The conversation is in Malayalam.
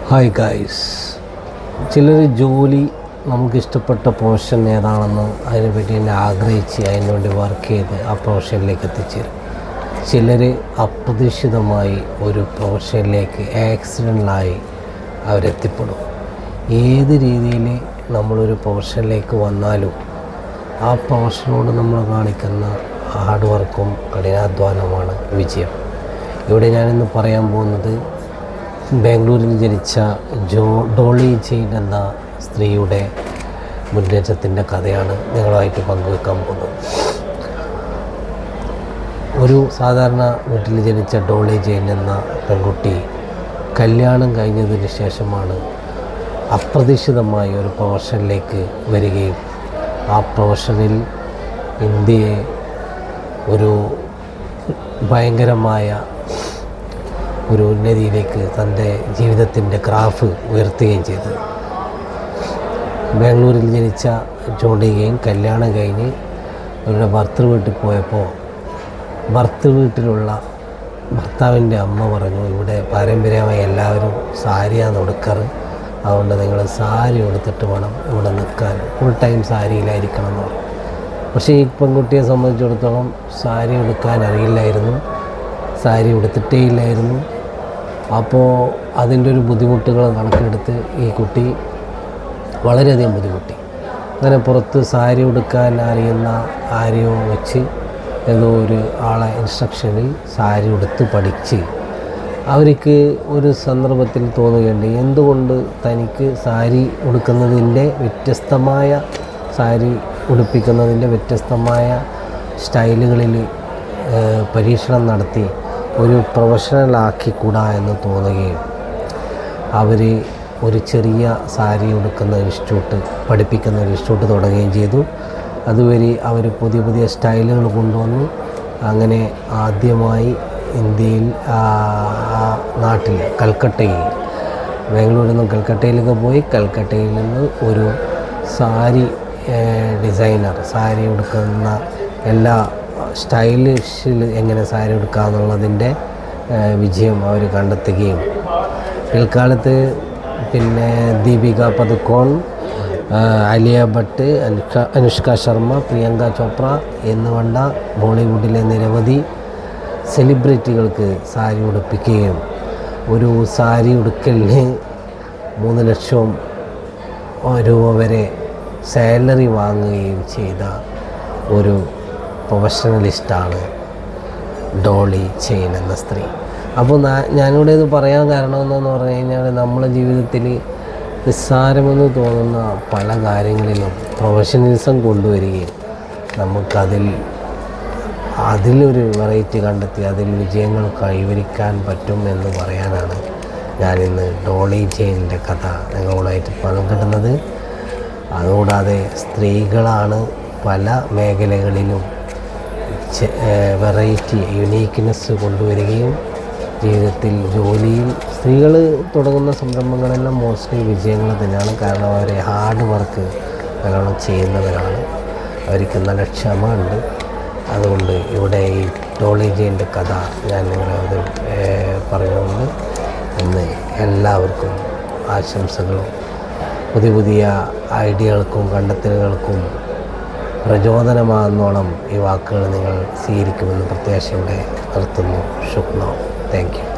ഹായ് ഗൈസ്, ചിലർ ജോലി നമുക്കിഷ്ടപ്പെട്ട പ്രൊഫഷൻ ഏതാണെന്ന് അതിനെപ്പറ്റി തന്നെ ആഗ്രഹിച്ച് അതിനുവേണ്ടി വർക്ക് ചെയ്ത് ആ പ്രൊഫഷനിലേക്ക് എത്തിച്ചേരും. ചിലർ അപ്രതീക്ഷിതമായി ഒരു പ്രൊഫഷനിലേക്ക് ആക്സിഡൻ്റലായി അവരെത്തിപ്പെടും. ഏത് രീതിയിൽ നമ്മളൊരു പ്രൊഫഷനിലേക്ക് വന്നാലും ആ പ്രൊഫഷനോട് നമ്മൾ കാണിക്കുന്ന ഹാർഡ് വർക്കും കഠിനാധ്വാനമാണ് വിജയം. ഇവിടെ ഞാനിന്ന് പറയാൻ പോകുന്നത് ബാംഗ്ലൂരിൽ ജനിച്ച ഡോളി ജെയിൻ എന്ന സ്ത്രീയുടെ മുന്നേറ്റത്തിൻ്റെ കഥയാണ് നിങ്ങളുമായിട്ട് പങ്കുവെക്കാൻ പോകുന്നത്. ഒരു സാധാരണ വീട്ടിൽ ജനിച്ച ഡോളി ജെയിൻ എന്ന പെൺകുട്ടി കല്യാണം കഴിഞ്ഞതിന് ശേഷമാണ് അപ്രതീക്ഷിതമായി ഒരു പ്രൊഫഷനിലേക്ക് വരികയും ആ പ്രൊഫഷനിൽ ഇന്ത്യയെ ഒരു ഭയങ്കരമായ ഒരു ഉന്നതിയിലേക്ക് തൻ്റെ ജീവിതത്തിൻ്റെ ഗ്രാഫ് ഉയർത്തുകയും ചെയ്തു. ബാംഗ്ലൂരിൽ ജനിച്ച ഡോളി ജെയിൻ കല്യാണം കഴിഞ്ഞ് അവരുടെ ഭർത്തൃ വീട്ടിൽ പോയപ്പോൾ ഭർത്തൃ വീട്ടിലുള്ള ഭർത്താവിൻ്റെ അമ്മ പറഞ്ഞു, ഇവിടെ പാരമ്പര്യമായി എല്ലാവരും സാരിയാണ് ഉടുക്കാറ്, അതുകൊണ്ട് നിങ്ങൾ സാരി ഉടുത്തിട്ട് വേണം ഇവിടെ നിൽക്കാൻ, ഫുൾ ടൈം സാരിയിലായിരിക്കണം എന്ന് പറഞ്ഞു. പക്ഷേ ഈ പെൺകുട്ടിയെ സംബന്ധിച്ചിടത്തോളം സാരി ഉടുക്കാൻ അറിയില്ലായിരുന്നു, സാരി ഉടുത്തിട്ടേ ഇല്ലായിരുന്നു. അപ്പോൾ അതിൻ്റെ ഒരു ബുദ്ധിമുട്ടുകൾ കണക്കെടുത്ത് ഈ കുട്ടി വളരെയധികം ബുദ്ധിമുട്ടി. അങ്ങനെ പുറത്ത് സാരി ഉടുക്കാൻ അറിയുന്ന ആരെയോ വെച്ച് ഏതോ ഒരു ആളെ ഇൻസ്ട്രക്ഷനിൽ സാരി ഉടുത്ത് പഠിച്ച് അവർക്ക് ഒരു സന്ദർഭത്തിൽ തോന്നുകയുണ്ട്, എന്തുകൊണ്ട് തനിക്ക് സാരി ഉടുക്കുന്നതിൻ്റെ വ്യത്യസ്തമായ സാരി ഉടുപ്പിക്കുന്നതിൻ്റെ വ്യത്യസ്തമായ സ്റ്റൈലുകളിൽ പരീക്ഷണം നടത്തി ഒരു പ്രൊഫഷണലാക്കിക്കൂടാ എന്ന് തോന്നുകയും അവർ ഒരു ചെറിയ സാരി ഉടുക്കുന്ന ഇൻസ്റ്റിറ്റ്യൂട്ട്, പഠിപ്പിക്കുന്ന ഒരു ഇൻസ്റ്റിറ്റ്യൂട്ട് തുടങ്ങുകയും ചെയ്തു. അതുവഴി അവർ പുതിയ പുതിയ സ്റ്റൈലുകൾ കൊണ്ടുവന്നു. അങ്ങനെ ആദ്യമായി ഇന്ത്യയിൽ നാട്ടിൽ കൽക്കട്ടയിൽ, ബാംഗ്ലൂരിൽ നിന്നും കൽക്കട്ടയിലൊക്കെ പോയി, കൽക്കട്ടയിൽ നിന്ന് ഒരു സാരി ഡിസൈനർ, സാരി ഉടുക്കുന്ന എല്ലാ സ്റ്റൈലിഷിൽ എങ്ങനെ സാരി ഉടുക്കുക എന്നുള്ളതിൻ്റെ വിജയം അവർ കണ്ടെത്തുകയും പിൽക്കാലത്ത് പിന്നെ ദീപിക പദുക്കോൺ, ആലിയ ഭട്ട്, അനുഷ്ക ശർമ്മ, പ്രിയങ്ക ചോപ്ര എന്നുവേണ്ട ബോളിവുഡിലെ നിരവധി സെലിബ്രിറ്റികൾക്ക് സാരി ഉടുപ്പിക്കുകയും ഒരു സാരി ഉടുക്കലിന് 3 ലക്ഷം രൂപ വരെ സാലറി വാങ്ങുകയും ചെയ്ത ഒരു പ്രൊഫഷണലിസ്റ്റാണ് ഡോളി ജെയിൻ എന്ന സ്ത്രീ. അപ്പോൾ ഞാനിവിടെ ഇത് പറയാൻ കാരണം എന്താണെന്ന് പറഞ്ഞു കഴിഞ്ഞാൽ, നമ്മുടെ ജീവിതത്തിൽ നിസ്സാരമെന്ന് തോന്നുന്ന പല കാര്യങ്ങളിലും പ്രൊഫഷണലിസം കൊണ്ടുവരികയും അതിലൊരു വെറൈറ്റി കണ്ടെത്തി അതിൽ വിജയങ്ങൾ കൈവരിക്കാൻ പറ്റും എന്ന് പറയാനാണ് ഞാനിന്ന് ഡോളി ജെയിനിൻ്റെ കഥ നിങ്ങളോടായിട്ട് പങ്കിടുന്നത്. അതുകൂടാതെ സ്ത്രീകളാണ് പല മേഖലകളിലും വെറൈറ്റി, യുണീക്ക്നെസ് കൊണ്ടുവരികയും ജീവിതത്തിൽ, ജോലിയിൽ സ്ത്രീകൾ തുടങ്ങുന്ന സംരംഭങ്ങളെല്ലാം മോസ്റ്റ്ലി വിജയങ്ങൾ തന്നെയാണ്. കാരണം അവർ ഹാർഡ് വർക്ക് നല്ലോണം ചെയ്യുന്നവരാണ്, അവർക്ക് നല്ല ക്ഷമ ഉണ്ട്. അതുകൊണ്ട് ഇവിടെ ഈ ഡോളി ജെയിൻ്റെ കഥ ഞാൻ നിങ്ങളത് പറഞ്ഞുകൊണ്ട് ഇന്ന് എല്ലാവർക്കും ആശംസകളും പുതിയ പുതിയ ഐഡിയകൾക്കും കണ്ടെത്തലുകൾക്കും പ്രചോദനമാകുന്നോളം ഈ വാക്കുകൾ നിങ്ങൾ സ്വീകരിക്കുമെന്ന് പ്രത്യാശയോടെ നിർത്തുന്നു. ശുഭ്നോ. Thank U.